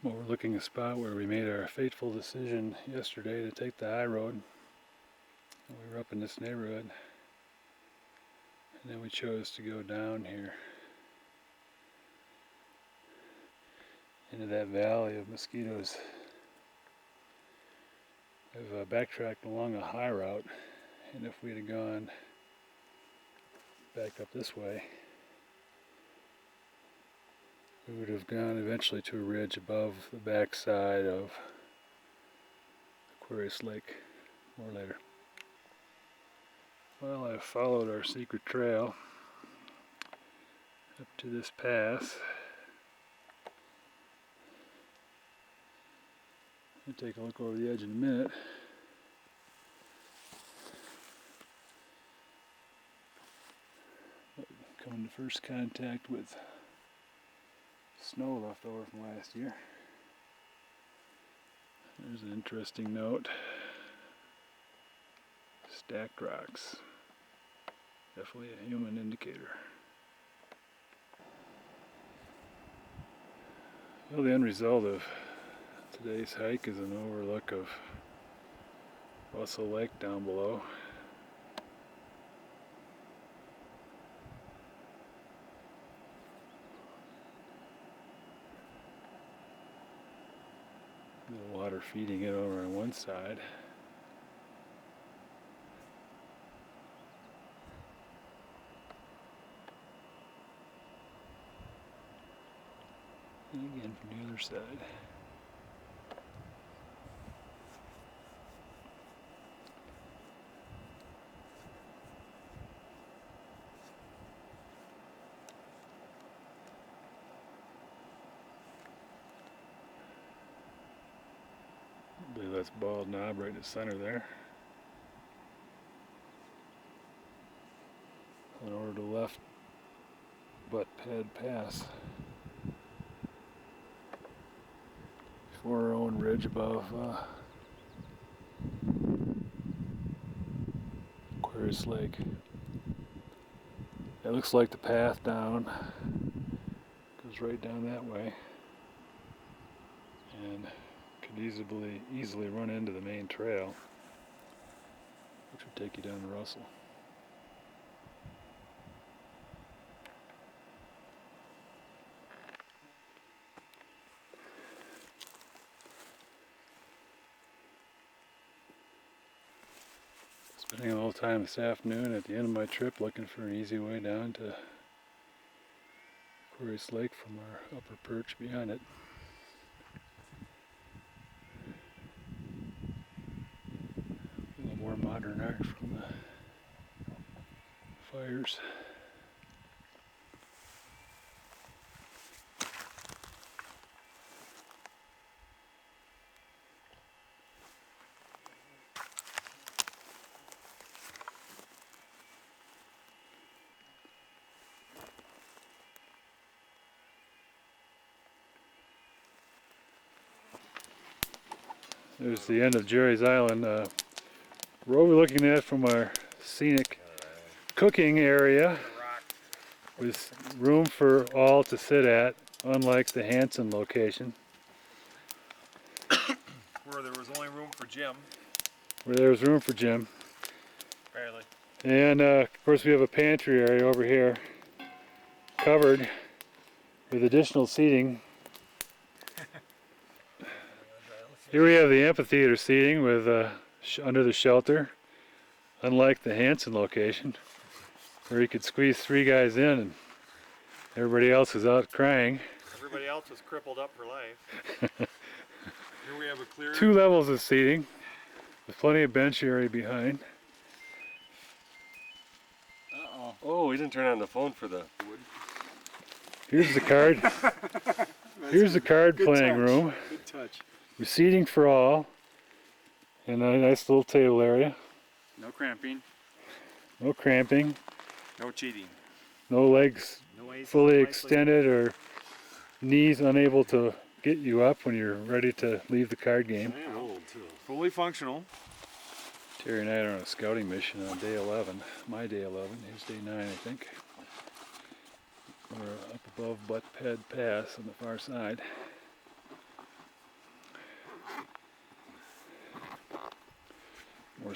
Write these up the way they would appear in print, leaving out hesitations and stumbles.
overlooking a spot where we made our fateful decision yesterday to take the high road. We were up in this neighborhood, and then we chose to go down here into that valley of mosquitoes. I've backtracked along a high route, and if we'd have gone back up this way, we would have gone eventually to a ridge above the backside of Aquarius Lake. More later. Well, I've followed our secret trail up to this pass. I'll take a look over the edge in a minute. But coming to first contact with snow left over from last year. There's an interesting note. Stacked rocks. Definitely a human indicator. Well, the end result of today's hike is an overlook of Russell Lake down below. The water feeding it over on one side. And again from the other side. I believe that's Bald Knob right in the center there. And over to the left, Butt Pad Pass. Before our own ridge above Aquarius Lake. It looks like the path down goes right down that way, and could easily run into the main trail, which would take you down to Russell. Spending a little time this afternoon at the end of my trip looking for an easy way down to Aquarius Lake from our upper perch behind it. A little more modern art from the fires. There's the end of Jerry's Island. We're overlooking that from our scenic cooking area with room for all to sit at, unlike the Hanson location. Where there was only room for Jim. Where there was room for Jim. Apparently. And of course we have a pantry area over here covered with additional seating. Here we have the amphitheater seating with under the shelter, unlike the Hanson location, where you could squeeze 3 guys in and everybody else is out crying. Everybody else was crippled up for life. Here we have a clear 2 levels of seating with plenty of bench area behind. Uh-oh. Oh, we didn't turn on the phone for the wood. Here's the card. Here's the card playing room. Good touch. With seating for all, and a nice little table area. No cramping. No cramping. no cheating. No legs fully extended or knees unable to get you up when you're ready to leave the card game. I am old too. Fully functional. Terry and I are on a scouting mission on day 11. My day 11. Here's day 9, I think. We're up above Butt Pad Pass on the far side.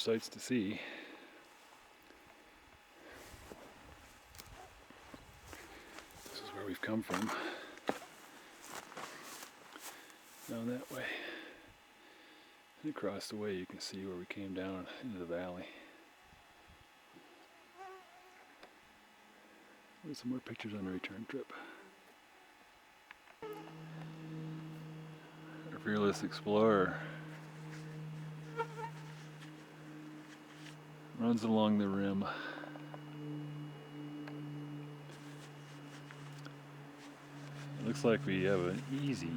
sights to see. This is where we've come from. Down that way. And across the way you can see where we came down into the valley. There's some more pictures on the return trip. Our fearless explorer runs along the rim. It looks like we have an easy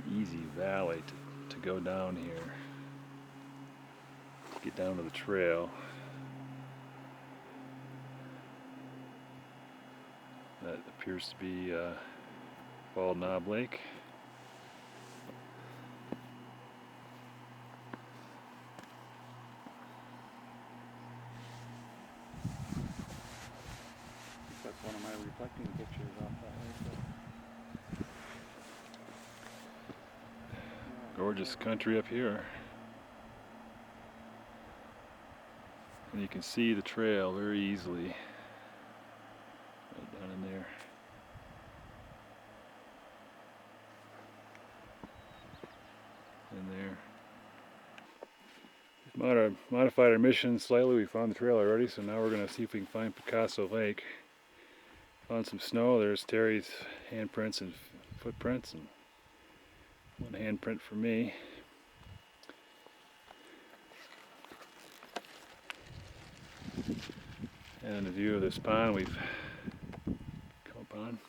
valley to go down here. To get down to the trail. That appears to be Bald Knob Lake. That's one of my reflecting pictures off that lake. Gorgeous country up here. And you can see the trail very easily. Right down in there. In there. We've modified our mission slightly. We found the trail already, so now we're going to see if we can find Picasso Lake. Found some snow. There's Terry's handprints and footprints, and one handprint for me. And a view of this pond we've come upon.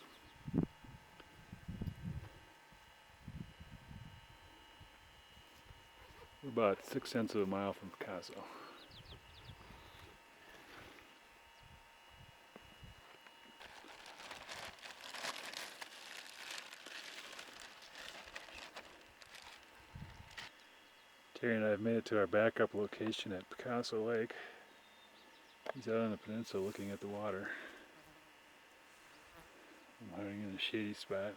We're about 6/10 of a mile from Picasso. Terry and I have made it to our backup location at Picasso Lake. He's out on the peninsula looking at the water. I'm hiding in a shady spot.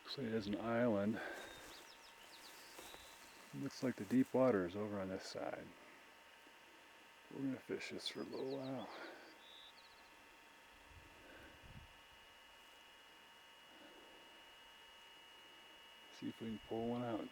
Looks like it has an island. Looks like the deep water is over on this side. We're going to fish this for a little while. See if we can pull one out.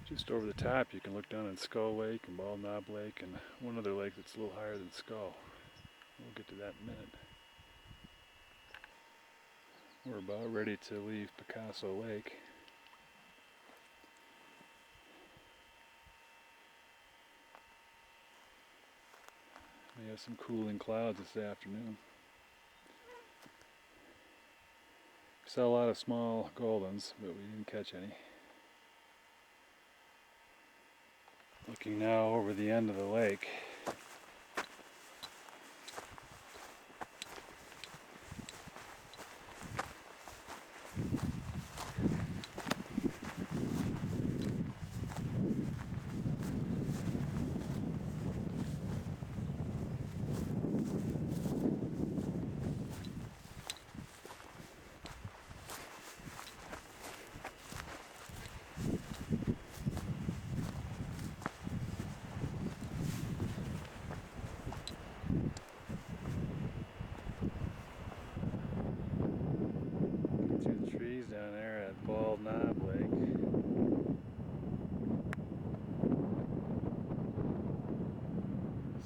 Just over the top you can look down on Skull Lake and Bald Knob Lake and one other lake that's a little higher than Skull. We'll get to that in a minute. We're about ready to leave Picasso Lake. We have some cooling clouds this afternoon. We saw a lot of small goldens, but we didn't catch any. Looking now over the end of the lake. Down there at Bald Knob Lake.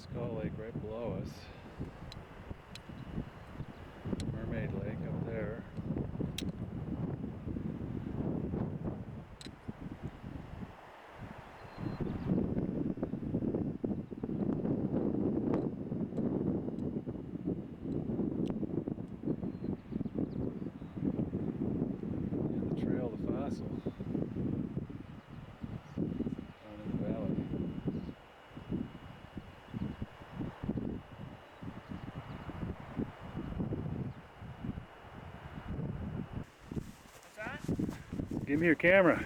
Skull Lake right below us. Mermaid Lake up there. Give me your camera.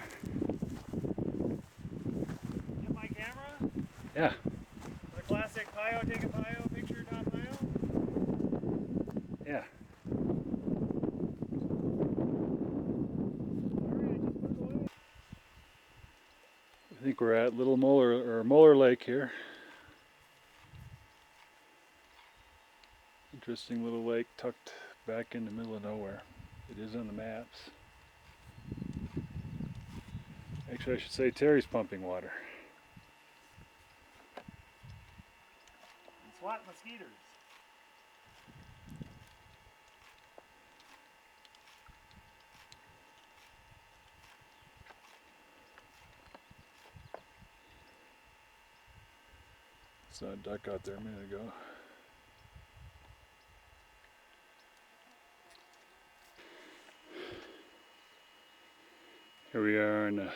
Yeah. The classic Pio, take a Pio, picture top Pio. Yeah. I think we're at Little Molar or Molar Lake here. Interesting little lake tucked back in the middle of nowhere. It is on the maps. Actually, I should say Terry's pumping water. And SWAT mosquitoes. Saw a duck out there a minute ago. Here we are, and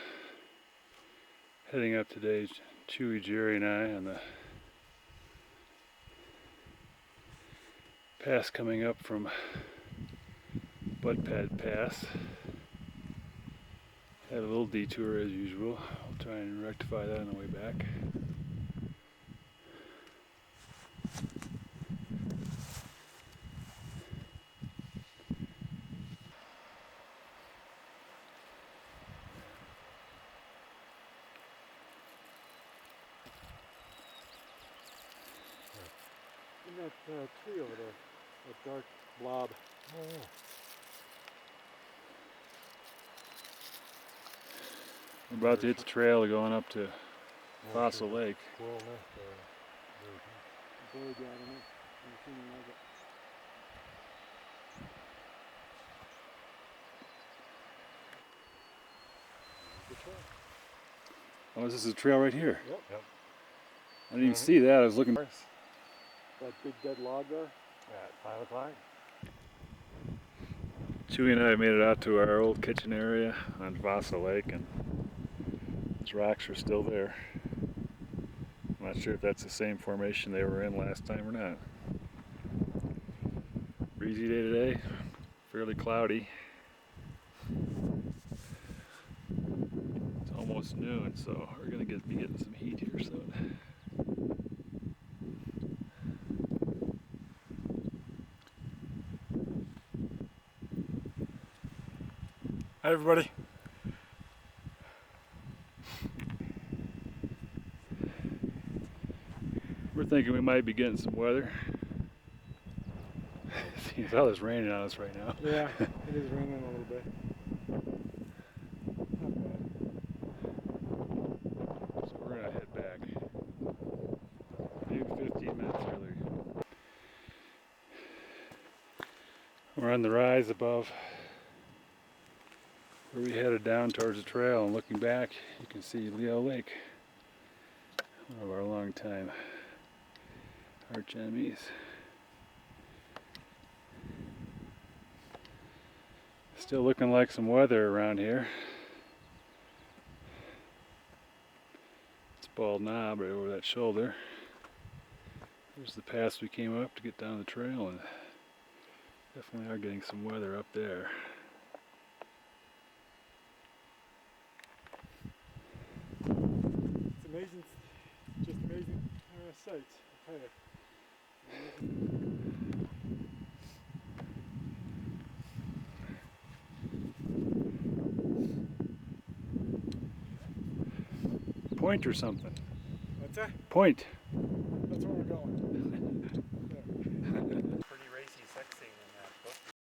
heading up today, Chewy, Jerry, and I on the pass coming up from Butt Pad Pass. Had a little detour as usual. I'll try and rectify that on the way back. In that tree over there, that dark blob. Oh, yeah. We're about to hit the trail going up to Fossil Lake. Squirrel nest bird got in it. Never seen anything like it. Good trail. Oh, this is a trail right here. Yep. I didn't even see that. I was looking. That big dead log there. At 5 o'clock? Chewy and I made it out to our old kitchen area on Fossil Lake, and those rocks are still there. I'm not sure if that's the same formation they were in last time or not. Breezy day today, fairly cloudy. It's almost noon, so we're gonna be getting some heat here soon. Hi everybody. We're thinking we might be getting some weather. See, it's all this raining on us right now. Yeah, it is raining a little bit. Not bad. So we're gonna head back. Maybe 15 minutes earlier. We're on the rise above where we headed down towards the trail, and looking back, you can see Leo Lake, one of our longtime arch enemies. Still looking like some weather around here. It's Bald Knob right over that shoulder. There's the pass we came up to get down the trail, and definitely are getting some weather up there. It's amazing, just amazing sights. I'll tell you. Point or something. What's that? Point.